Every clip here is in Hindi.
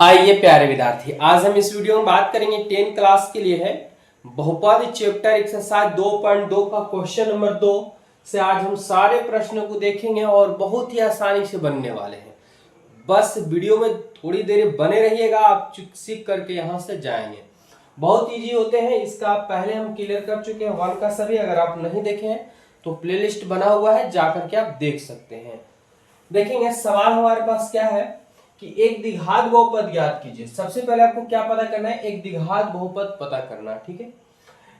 आइए प्यारे विद्यार्थी, आज हम इस वीडियो में बात करेंगे 10 क्लास के लिए है बहुपद चैप्टर एक्सरसाइज 2.2 का क्वेश्चन नंबर 2 से आज हम सारे प्रश्नों को देखेंगे और बहुत ही आसानी से बनने वाले हैं। बस वीडियो में थोड़ी देर बने रहिएगा, आप सीख करके यहाँ से जाएंगे। बहुत इजी होते हैं, इसका पहले हम क्लियर कर चुके हैं 1 का सभी। अगर आप नहीं देखे हैं तो प्लेलिस्ट बना हुआ है, जाकर के आप देख सकते हैं। देखेंगे सवाल हमारे पास क्या है कि एक द्विघात बहुपद ज्ञात कीजिए। सबसे पहले आपको क्या पता करना है, एक द्विघात बहुपद पता करना, ठीक है,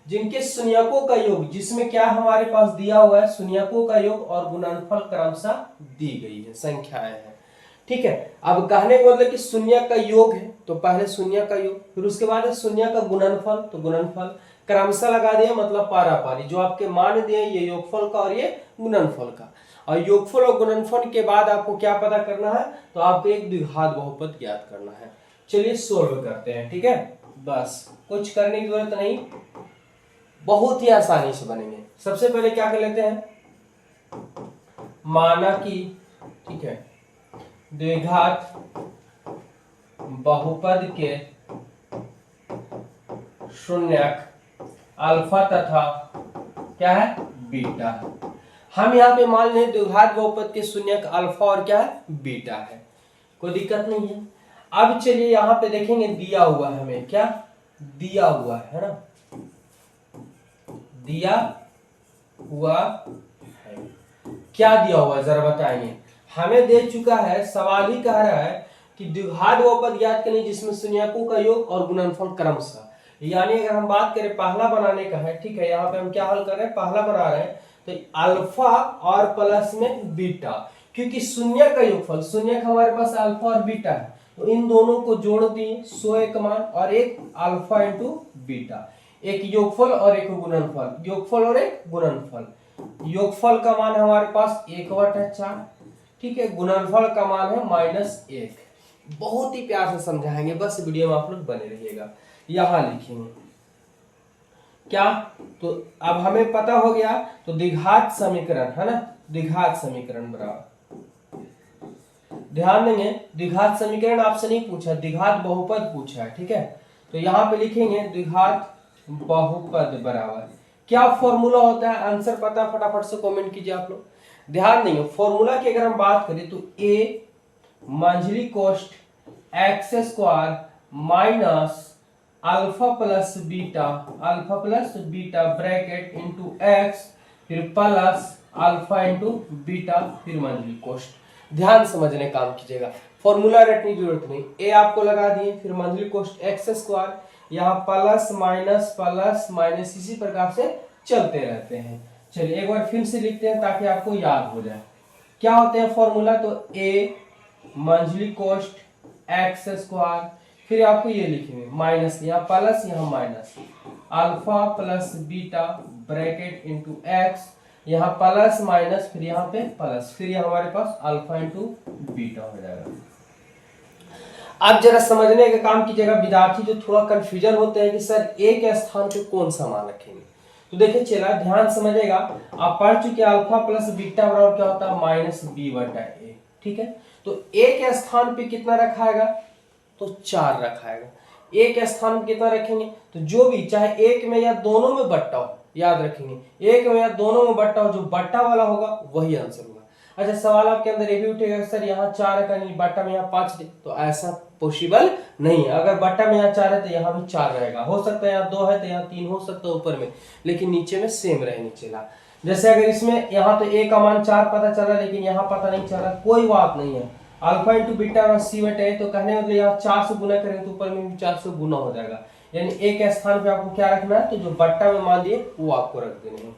जिनके शून्यकों का योग, जिसमें क्या हमारे पास दिया हुआ है शून्यकों का योग और गुणनफल क्रमशः दी गई है, संख्याएं हैं, ठीक है। अब कहने का मतलब कि शून्य का योग है तो पहले शून्य का योग, फिर उसके बाद है शून्य का गुणनफल, तो गुणनफल क्रमशः लगा दिया, मतलब पारापारी जो आपके मान दिए ये योगफल का और ये गुणनफल का। और योगफल और गुणनफल के बाद आपको क्या पता करना है, तो आपको एक द्विघात बहुपद ज्ञात करना है। चलिए सोल्व करते हैं, ठीक है। बस कुछ करने की जरूरत नहीं, बहुत ही आसानी से बनेंगे। सबसे पहले क्या कर लेते हैं, माना कि ठीक है द्विघात बहुपद के शून्यक अल्फा तथा क्या है बीटा है। हम यहाँ पे मान लें द्विघात बहुपद के शून्यक अल्फा और क्या है बीटा है, कोई दिक्कत नहीं है। अब चलिए यहाँ पे देखेंगे दिया हुआ है हमें, क्या दिया हुआ है ना, दिया हुआ है, क्या दिया हुआ है जरा बताइए। हमें दे चुका है, सवाल ही कह रहा है कि द्विघात बहुपद ज्ञात करें जिसमें शून्यकों का योग और गुणनफल क्रमशः। यानी अगर हम बात करें पहला बनाने का है, ठीक है, यहाँ पे हम क्या हल कर रहे हैं, पहला बना रहे हैं तो अल्फा और प्लस में बीटा, क्योंकि शून्य का योगफल, शून्य का हमारे पास अल्फा और बीटा है, तो इन दोनों को जोड़ दिए 100 एक मान और एक अल्फा इंटू बीटा, एक योगफल और एक गुणनफल, योगफल और एक गुणनफल। योगफल का मान हमारे पास 1/4, ठीक है, गुणनफल का मान है -1। बहुत ही प्यार से समझाएंगे, बस वीडियो में आप लोग बने रहिएगा। यहां लिखेंगे क्या, तो अब हमें पता हो गया, तो द्विघात समीकरण है ना, द्विघात समीकरण बराबर, ध्यान देंगे द्विघात समीकरण आपसे नहीं पूछा, द्विघात बहुपद पूछा है, ठीक है। तो यहाँ पे लिखेंगे द्विघात बहुपद बराबर क्या फॉर्मूला होता है, आंसर पता फटाफट से कमेंट कीजिए आप लोग। ध्यान देंगे फॉर्मूला की अगर हम बात करें तो ए मंझली कोष्ठ X square minus alpha plus beta bracket into x, फिर प्लस अल्फा इंटू बीटा, फिर मंझली कोष्ठ। ध्यान समझने काम कीजिएगा, फॉर्मूला रटने की जरूरत नहीं। ए आपको लगा दिए, फिर मंझली कोष्ठ एक्स स्क्वायर, यहाँ प्लस माइनस इसी प्रकार से चलते रहते हैं। चलिए एक बार फिर से लिखते हैं ताकि आपको याद हो जाए क्या होते हैं फॉर्मूला। तो ए मंझली कोष्ठ एक्स स्क्वायर, फिर आपको ये लिखेंगे माइनस, यहाँ प्लस यहाँ minus, alpha plus beta bracket into x, यहाँ प्लस माइनस, फिर यहाँ पे प्लस, फिर ये हमारे पास अल्फा इंटू बीटा हो जाएगा। अब जरा समझने का काम कीजिएगा, विद्यार्थी जो थोड़ा कंफ्यूजन होते हैं कि सर ए के स्थान पे कौन सा मान रखेंगे, तो देखिए चला ध्यान समझेगा, आप पढ़ चुके अल्फा प्लस बीटा बराबर क्या होता है -b/a, ठीक है। तो ए के स्थान पे कितना रखाएगा, तो 4 रखाएगा। ए के स्थान पे कितना रखेंगे, तो जो भी चाहे एक में या दोनों में बट्टा हो, याद रखेंगे एक में या दोनों में बट्टा हो, जो बट्टा वाला होगा वही आंसर होगा। अच्छा सवाल आपके अंदर ये भी उठेगा सर यहाँ 4 का नहीं बट्टा में यहाँ 5 दे, तो ऐसा पॉसिबल नहीं है। अगर बट्टा में यहाँ 4 है तो यहाँ भी 4 रहेगा, हो सकता है यहाँ 2 है तो यहाँ 3 हो सकता है ऊपर में, लेकिन नीचे में सेम रहे नीचेला। जैसे अगर इसमें यहाँ तो ए का मान 4 पता चला लेकिन यहाँ पता नहीं चला, कोई बात नहीं है, अल्फा इंटू बीटा c/a, तो कहने मतलब यहाँ 4 से गुना करें तो ऊपर में भी 4 से गुना हो जाएगा। यानी ए के स्थान पे आपको क्या रखना है, तो जो बट्टा में मान दिए वो आपको रख देने हैं।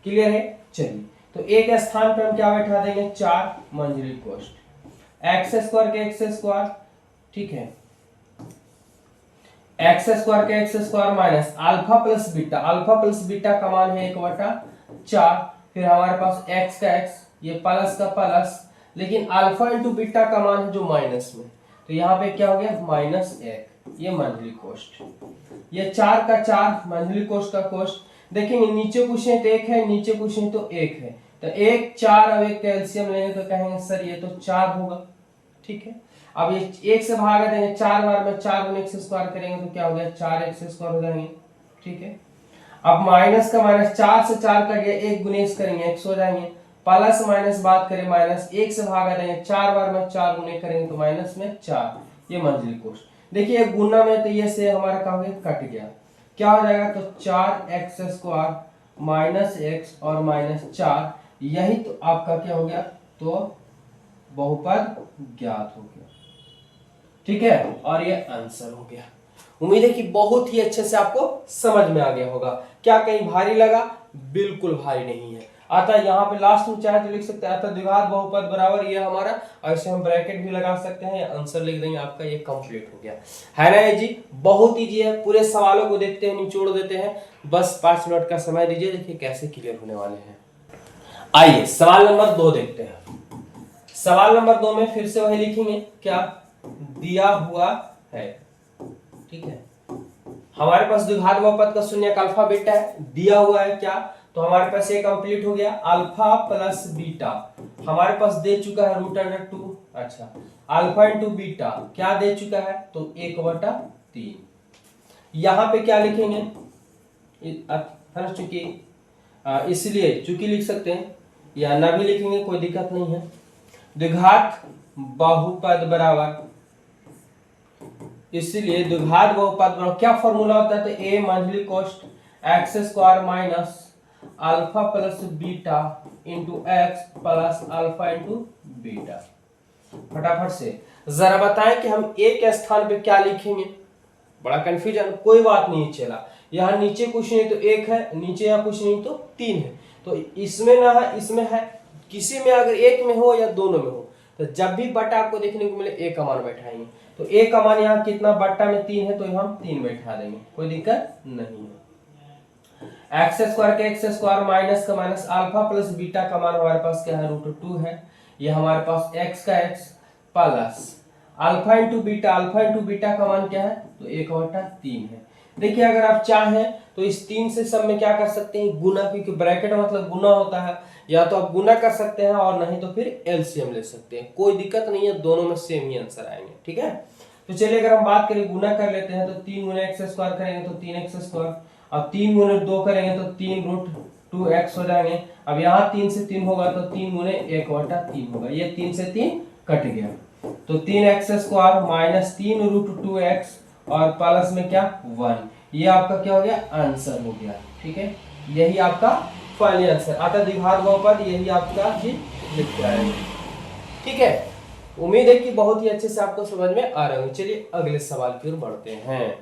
क्लियर है, चलिए तो ए के स्थान पे हम क्या बैठा देंगे 4 मंझली कोष्ठ एक्स स्क्वायर के एक्स स्क्वायर, ठीक है, एक्स स्क्वायर के x square minus alpha plus beta का मान है 1/4, फिर हमारे पास एक्स का एक्स, ये प्लस का प्लस, लेकिन अल्फा इंटू बीटा का मान है जो माइनस में, तो यहाँ पे क्या हो गया -1, ये मंझली कोष्ठ, ये 4 का 4 मंझली कोष्ठ का कोष्ठ। देखेंगे नीचे पूछे तो 1 है, नीचे पूछे तो 1 है, तो 1 4 अब एक कैल्शियम लेंगे तो कहेंगे सर ये तो 4 होगा, ठीक है। अब ये 1 से भागा देंगे 4 बार में, 4 गुने x स्क्वायर करेंगे तो क्या हो गया 4x स्क्वायर हो जाएंगे। ठीक है, अब माइनस का माइनस, 4 से 4 कट गया, 1 गुने x करेंगे x हो जाएंगे। प्लस माइनस बात करें माइनस, 1 से भागा देंगे 4 बार में, 4 गुने करेंगे तो माइनस में 4, ये मंझली कोष्ठ। देखिए गुना में तो ये से हमारा क्या हो गया कट गया, क्या हो जाएगा तो 4x स्क्वायर माइनस x और माइनस 4, यही तो आपका क्या हो गया तो बहुपद ज्ञात हो गया। ठीक है, और ये आंसर हो गया। उम्मीद है कि बहुत ही अच्छे से आपको समझ में आ गया होगा। क्या कहीं भारी लगा? बिल्कुल भारी नहीं है। अतः यहाँ पे लास्ट में चाहे तो लिख सकते हैं अतः द्विघात बहुपद बराबर ये हमारा, ऐसे हम ब्रैकेट भी लगा सकते हैं, आंसर लिख देंगे, आपका ये कंप्लीट हो गया है ना। ये जी बहुत इजी है। पूरे सवालों को देखते हैं, निचोड़ देते हैं, बस 5 मिनट का समय दीजिए, देखिए कैसे क्लियर होने वाले हैं। आइए सवाल नंबर 2 देखते हैं। सवाल नंबर 2 में फिर से वही लिखेंगे, क्या दिया हुआ है। ठीक है, हमारे पास द्विघात बहुपद का शून्यक अल्फा बीटा है, दिया हुआ है क्या, तो हमारे पास ये कंप्लीट हो गया अल्फा प्लस बीटा, हमारे पास दे चुका है √2। अच्छा, अल्फा इंटू बीटा क्या दे चुका है तो 1/3। यहां पे क्या लिखेंगे, चूंकि इसलिए चूंकि लिख सकते हैं या ना भी लिखेंगे, कोई दिक्कत नहीं है। द्विघात बहुपद बराबर, इसलिए द्विघात बहुपद बराबर क्या फॉर्मूला होता है, तो a मंझली कोष्ठ X square minus alpha plus beta into x plus alpha into beta. फटाफट से जरा बताएं कि हम एक स्थान पे क्या लिखेंगे। बड़ा कंफ्यूजन, कोई बात नहीं चला, यहाँ नीचे कुछ नहीं तो 1 है, नीचे यहाँ कुछ नहीं तो 3 है, तो इसमें ना है इसमें है, किसी में अगर एक में हो या दोनों में हो, तो जब भी बटा आपको देखने को मिले एक का मान बैठाएंगे। तो एक का मान यहाँ कितना, बट्टा में 3 है तो हम 3 बैठा देंगे, कोई दिक्कत नहीं है। एक्स स्क्वायर के एक्स स्क्वायर माइनस का माइनस अल्फा प्लस बीटा का मान हमारे पास क्या है √2 है, ये हमारे पास x का x plus alpha into beta, alpha into beta का मान क्या है तो 1/3 है। देखिए अगर आप चाहें तो इस 3 से सब में क्या कर सकते हैं गुना, क्योंकि ब्रैकेट मतलब गुना होता है, या तो आप गुना कर सकते हैं और नहीं तो फिर एलसीएम ले सकते हैं, कोई दिक्कत नहीं है, दोनों में सेम ही आंसर आएंगे। ठीक है, तो चलिए अगर हम बात करें गुना कर लेते हैं, तो 3 गुना x स्क्वायर करेंगे तो 3x स्क्वायर, अब 3 गुने 2 करेंगे तो 3√2x हो जाएंगे। अब यहाँ 3 से 3 होगा तो 3 गुने 1/3 होगा, ये 3 से 3 कट गया, तो 3x स्क्वायर माइनस 3√2x और प्लस में क्या 1, ये आपका क्या हो गया आंसर हो गया। ठीक है, यही आपका फाइनल आंसर आता द्विघात बहुपद, यही आपका ही लिख आएगा। ठीक है, उम्मीद है कि बहुत ही अच्छे से आपको समझ में आ रहा है। चलिए अगले सवाल की ओर बढ़ते हैं।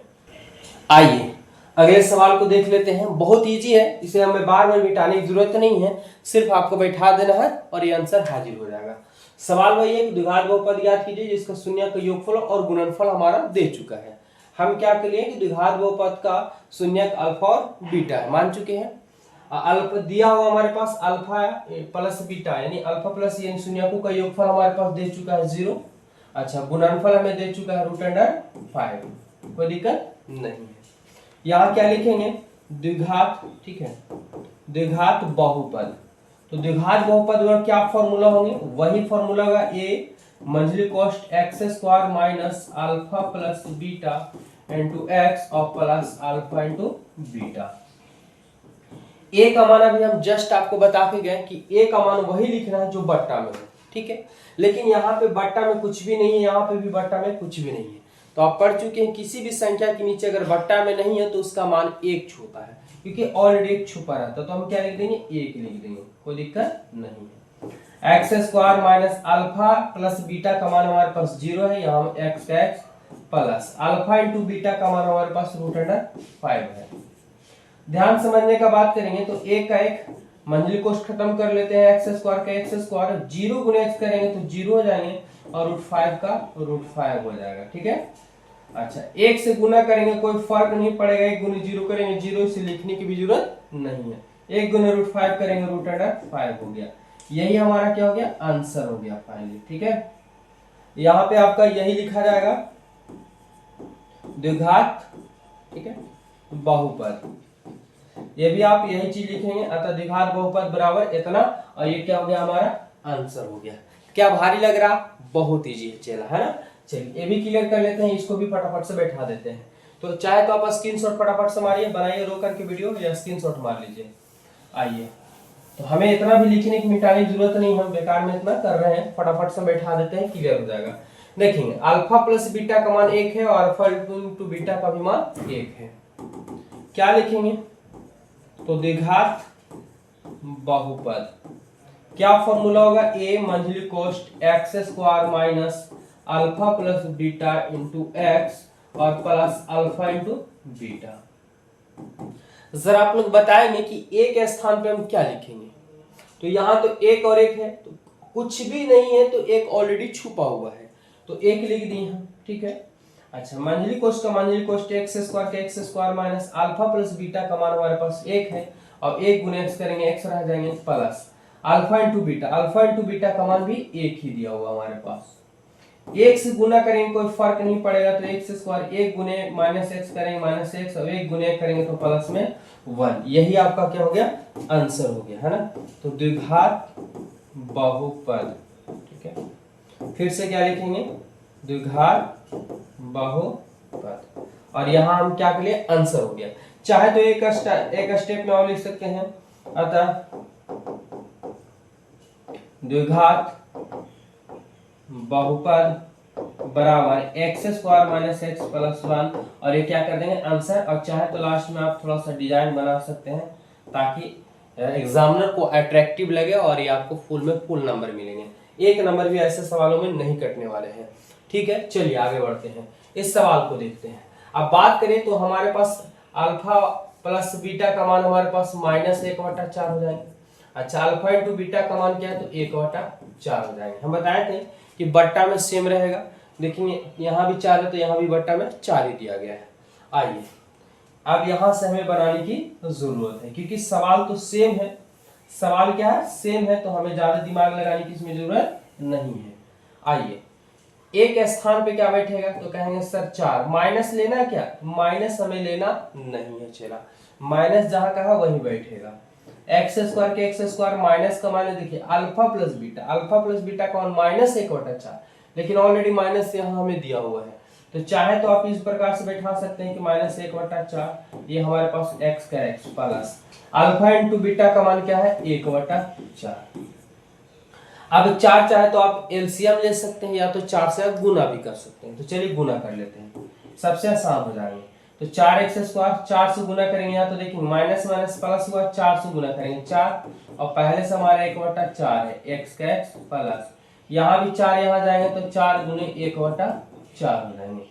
आइए अगले सवाल को देख लेते हैं, बहुत इजी है, इसे हमें बार बार मिटाने की जरूरत नहीं है, सिर्फ आपको बैठा देना है और ये आंसर हाजिर हो जाएगा। सवाल वही है, द्विघात बहुपद याद कीजिए जिसका शून्य का योगफल और गुणनफल हमारा दे चुका है। हम क्या कर लिए कि द्विघात बहुपद का शून्यक अल्फा और बीटा है, मान चुके हैं। अल्फा दिया हुआ हमारे पास अल्फा प्लस बीटा, यानी अल्फा प्लस यानी शून्यकों का योगफल हमारे पास दे चुका है 0। अच्छा, गुणनफल हमें दे चुका है √5, कोई दिक्कत नहीं है। यहाँ क्या लिखेंगे द्विघात, ठीक है, द्विघात बहुपद, तो द्विघात बहुपद में क्या फॉर्मूला होंगे, वही फॉर्मूला होगा a मंझली कोष्ठ X square minus alpha plus beta into x और plus alpha into beta. a का मान अभी हम जस्ट आपको बता के गए कि a का मान वही लिखना है जो बट्टा में है। ठीक है, लेकिन यहाँ पे बट्टा में कुछ भी नहीं है, यहाँ पे भी बट्टा में कुछ भी नहीं है, तो आप पढ़ चुके हैं किसी भी संख्या के नीचे अगर बट्टा में नहीं है तो उसका मान 1 छुपा है, क्योंकि ऑलरेडी 1 छुपा रहता, तो हम क्या लिख देंगे 1 लिख देंगे, कोई दिक्कत नहीं है। X square minus alpha plus beta का मान हमारे पास 0 है, यहाँ एक्स का x plus alpha into beta का मान हमारे पास √5 है। ध्यान समझने का बात करेंगे तो 1 का 1 मंझली कोष्ठ खत्म कर लेते हैं, एक्स स्क्वायर का एक्स स्क्वायर 0 गुने x करेंगे तो 0 हो जाएंगे और √5 का √5 हो जाएगा। ठीक है, अच्छा 1 से गुना करेंगे कोई फर्क नहीं पड़ेगा, 1 गुने 0 करेंगे 0, से लिखने की भी जरूरत नहीं है, 1 गुने √5 करेंगे √5 हो गया, यही हमारा क्या हो गया आंसर हो गया फाइनली। ठीक है, यहाँ पे आपका यही लिखा जाएगा द्विघात, ठीक है, बहुपद, ये भी आप यही चीज लिखेंगे, अतः द्विघात बहुपद बराबर इतना, और ये क्या हो गया हमारा आंसर हो गया। क्या भारी लग रहा, बहुत इजी चला है ना। चलिए ये भी क्लियर कर लेते हैं, इसको भी फटाफट से बैठा देते हैं। तो चाहे तो आप स्क्रीनशॉट फटाफट से मारिए, बनाइए रो करके वीडियो या स्क्रीनशॉट मार लीजिए। आइए, तो हमें इतना भी लिखने की मिटाने की जरूरत नहीं, हम बेकार में इतना कर रहे हैं, फटाफट से बैठा देते हैं, क्लियर हो जाएगा। देखेंगे अल्फा प्लस बीटा का मान 1 है और अल्फा इंटू बीटा का भी मान 1 है। क्या लिखेंगे? तो द्विघात बहुपद, क्या फॉर्मूला होगा? ए मंझली कोष्ट x square minus alpha plus beta into x और प्लस अल्फा इंटू बीटा। जरा आप लोग बताएंगे कि एक स्थान पे हम क्या लिखेंगे? तो यहाँ तो एक और एक है, तो कुछ भी नहीं है, तो एक ऑलरेडी छुपा हुआ है, तो एक लिख दिए हम, ठीक है। अच्छा, मंझली कोष्ट का मंझली कोष्ट एक्स स्क्वायर के x square minus alpha plus beta का मान हमारे पास 1 है और 1 गुने एक्स करेंगे, एक्स रह जाएंगे, प्लस अल्फा इंटू बीटा का मान भी 1 ही दिया हुआ हमारे पास। 1 से गुना करेंगे कोई फर्क नहीं पड़ेगा, तो एक्स स्क्वायर 1 गुने माइनस एक्स करेंगे माइनस एक्स और 1 गुने करेंगे तो प्लस में 1। यही आपका क्या हो गया? आंसर हो गया, है ना। तो द्विघात बहुपद, ठीक है। फिर से क्या लिखेंगे? द्विघात बहुपद, और यहां हम क्या कर लिए? आंसर हो गया। चाहे तो एक स्टेप में और लिख सकते हैं, अतः द्विघात बहुपद बराबर x square minus x plus 1, और ये क्या कर देंगे? आंसर। और चाहे तो लास्ट में आप थोड़ा सा डिजाइन बना सकते हैं ताकि एग्जामिनर को अट्रैक्टिव लगे और ये आपको फुल में फुल नंबर मिलेंगे। एक नंबर भी ऐसे सवालों में नहीं कटने वाले हैं, ठीक है। चलिए आगे बढ़ते हैं, इस सवाल को देखते हैं। अब बात करें तो हमारे पास अल्फा प्लस बीटा का मान हमारे पास -1/4 हो जाएंगे। अच्छा, अल्फा इंटू बीटा का मान क्या है? तो 1/4 हो जाएंगे। हम बताए थे कि बट्टा में सेम रहेगा, देखेंगे यहाँ भी 4 है तो यहाँ भी बट्टा में 4 ही दिया गया है। आइए, अब यहां से हमें बनाने की जरूरत है क्योंकि सवाल तो सेम है। सवाल क्या है? सेम है, तो हमें ज्यादा दिमाग लगाने की इसमें जरूरत नहीं है। आइए, एक स्थान पे क्या बैठेगा? तो कहेंगे सर 4, माइनस लेना है क्या? माइनस हमें लेना नहीं है, चला माइनस जहां कहा वहीं बैठेगा। एक्स स्क्वायर के एक्स स्क्वायर माइनस का मान देखिए अल्फा प्लस बीटा का मान -1/4, लेकिन ऑलरेडी माइनस यहाँ हमें दिया हुआ है, तो चाहे तो आप इस प्रकार से बैठा सकते हैं कि -1/4, ये हमारे पास x का x plus alpha into beta का मान क्या है? 1/4। अब 4 चाहे तो आप एलसीएम ले सकते हैं या तो 4 से आप गुना भी कर सकते हैं। तो चलिए गुना कर लेते हैं, सबसे आसान हो जाएंगे। तो 4x स्क्वायर 4 से गुना करेंगे, यहाँ तो देखिए माइनस माइनस प्लस हुआ, 4 से गुना करेंगे 4, और पहले से हमारा 1/4 है, x का x प्लस यहाँ भी 4 यहाँ जाएंगे तो 4 गुने 1/4 हो जाएंगे।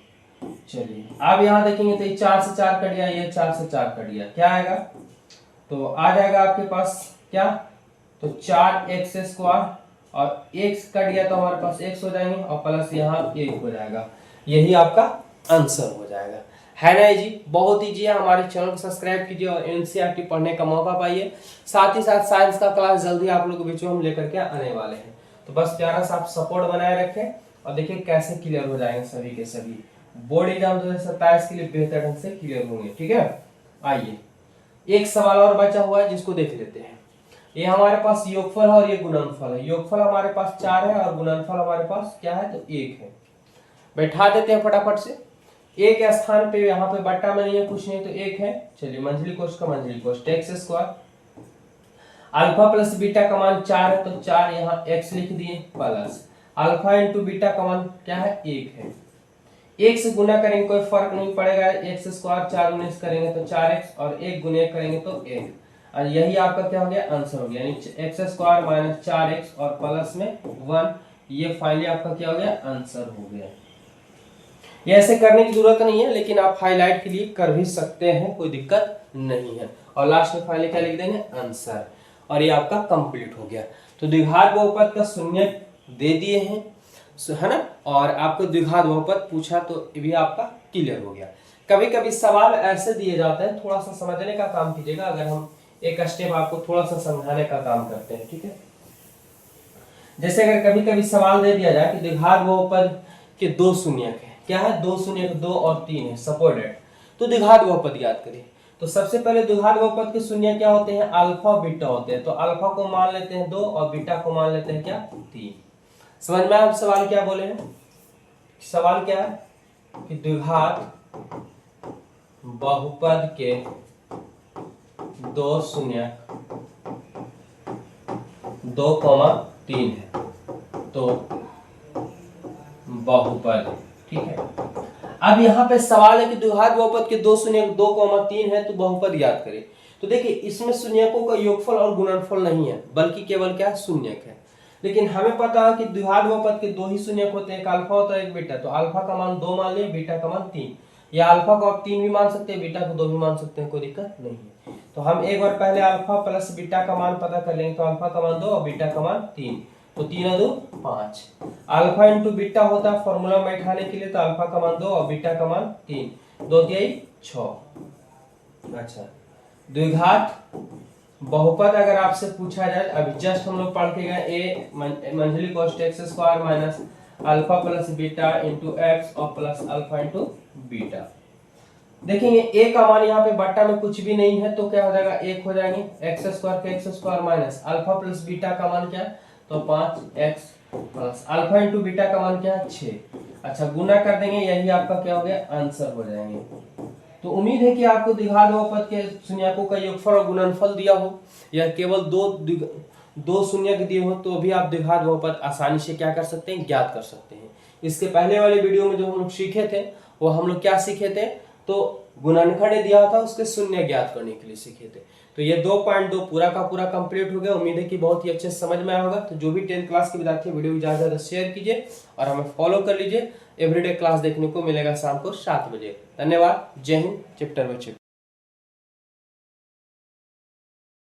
चलिए अब यहाँ देखेंगे तो ये 4 से 4 कट गया, ये 4 से 4 कट गया, क्या आएगा? तो आ जाएगा आपके पास क्या? तो 4x स्क्वायर और x कट गया तो हमारे पास x हो जाएंगे और प्लस यहाँ 1 हो जाएगा। यही आपका आंसर हो जाएगा, है ना जी। बहुत इजी है। हमारे चैनल को सब्सक्राइब कीजिए और एनसीईआरटी पढ़ने का मौका पाइए। साथ ही साथ साइंस का क्लास जल्दी आप लोगों के बीच में हम लेकर के आने वाले हैं। तो बस प्यारा सा आप सपोर्ट बनाए रखें और देखिए कैसे क्लियर हो जाएंगे सभी के सभी। बोर्ड एग्जाम 2027 के लिए बेहतर ढंग से क्लियर होंगे, ठीक है। आइए, एक सवाल और बचा हुआ है जिसको देख लेते हैं। ये हमारे पास योगफल है और ये गुणनफल है। योगफल हमारे पास 4 है और गुणनफल हमारे पास क्या है? तो 1 है। बैठा देते हैं फटाफट से। एक स्थान पे यहाँ पे बट्टा में नहीं है, कुछ नहीं, तो 1 है। चलिए मंझली कोष्ठ का मंझली कोष्ठ x square alpha plus beta का मान 4 है, तो 4 यहाँ x लिख दिए प्लस अल्फा इंटू बीटा का मान क्या है? 1 है। 1 से गुना करेंगे कोई फर्क नहीं पड़ेगा, x स्क्वायर 4 गुने करेंगे तो 4x और 1 गुने करेंगे तो 1, और यही आपका क्या हो गया? आंसर हो गया, यानी x स्क्वायर माइनस 4x और प्लस में 1। ये फाइनली आपका क्या हो गया? आंसर हो गया। ये ऐसे करने की जरूरत नहीं है, लेकिन आप हाईलाइट के लिए कर भी सकते हैं, कोई दिक्कत नहीं है। और लास्ट में फाइनली क्या लिख देंगे? आंसर। और ये आपका कंप्लीट हो गया। तो द्विघात बहुपद का शून्य दे दिए हैं, है ना। और आपको द्विघात बहुपद पूछा तो भी आपका क्लियर हो गया। कभी कभी सवाल ऐसे दिए जाते हैं, थोड़ा सा समझने का काम कीजिएगा। अगर हम एक स्टेप आपको थोड़ा सा समझाने का काम करते हैं, ठीक है। जैसे अगर कभी कभी सवाल दे दिया जाए कि द्विघात बहुपद के 2 शून्यक है, क्या है? 2 शून्यक 2 और 3 है सपोर्टेड, तो द्विघात बहुपद याद करिए। तो सबसे पहले द्विघात बहुपद के शून्य क्या होते हैं? अल्फा बीटा होते हैं। तो अल्फा को मान लेते हैं 2 और बीटा को मान लेते हैं क्या? 3। समझ में आप सवाल क्या बोले हैं? सवाल क्या है कि द्विघात बहुपद के दो शून्यक 2,3 है तो बहुपद। ठीक है, अब यहाँ पे सवाल है कि द्विघात बहुपद के दो शून्यक 2,3 है तो बहुपद याद करें। तो देखिए इसमें शून्यकों का योगफल और गुणनफल नहीं है बल्कि केवल क्या शून्यक है। लेकिन हमें पता है कि द्विघात बहुपद के दो ही शून्यक होते हैं, एक अल्फा होता है एक बीटा। तो अल्फा का मान 2 मान लिया, बीटा का मान 3, या अल्फा को आप 3 भी मान सकते हैं, बीटा को 2 भी मान सकते हैं, कोई दिक्कत नहीं है। तो हम एक बार पहले अल्फा प्लस बीटा का मान पता कर लेंगे। तो अल्फा का मान 2 और बीटा का मान 3, तो 3 और 2 5। अल्फा इंटू बीटा होता है फॉर्मूला में बैठाने के लिए, तो अल्फा का मान 2 और बीटा का मान 3, 2 3 6। अच्छा, द्विघात बहुपद अगर आपसे पूछा जाए, अभी जस्ट हम लोग पढ़ के गए ए मंझली कोष्ट x square minus alpha plus beta into x और प्लस अल्फा इंटू बीटा। देखेंगे ए का मान यहाँ पे बट्टा में कुछ भी नहीं है तो क्या हो जाएगा, 1 हो जाएंगे। एक्स स्क्वायर का x square minus alpha plus beta का मान क्या है, तो 5x plus alpha into beta का मान क्या है 6। अच्छा, गुना कर देंगे, यही आपका क्या हो गया, आंसर हो जाएंगे। तो उम्मीद है कि आपको द्विघात बहुपद के शून्यकों का योगफल और गुणनफल दिया हो, या केवल दो शून्यक दिए हो तो भी आप द्विघात बहुपद आसानी से क्या कर सकते हैं, ज्ञात कर सकते हैं। इसके पहले वाले वीडियो में जो हम लोग सीखे थे वो हम लोग क्या सीखे थे, तो गुणनखंड दिया था उसके शून्य ज्ञात करने के लिए सीखे थे। तो ये 2.2 पूरा का पूरा कंप्लीट हो गया। उम्मीद है कि बहुत ही अच्छे से समझ में आया होगा। तो जो भी 10th क्लास के विद्यार्थी वीडियो को ज्यादा से ज्यादा शेयर कीजिए और हमें फॉलो कर लीजिए। एवरीडे क्लास देखने को मिलेगा शाम को 7 बजे। धन्यवाद। जय हिंद। Chapter by chapter.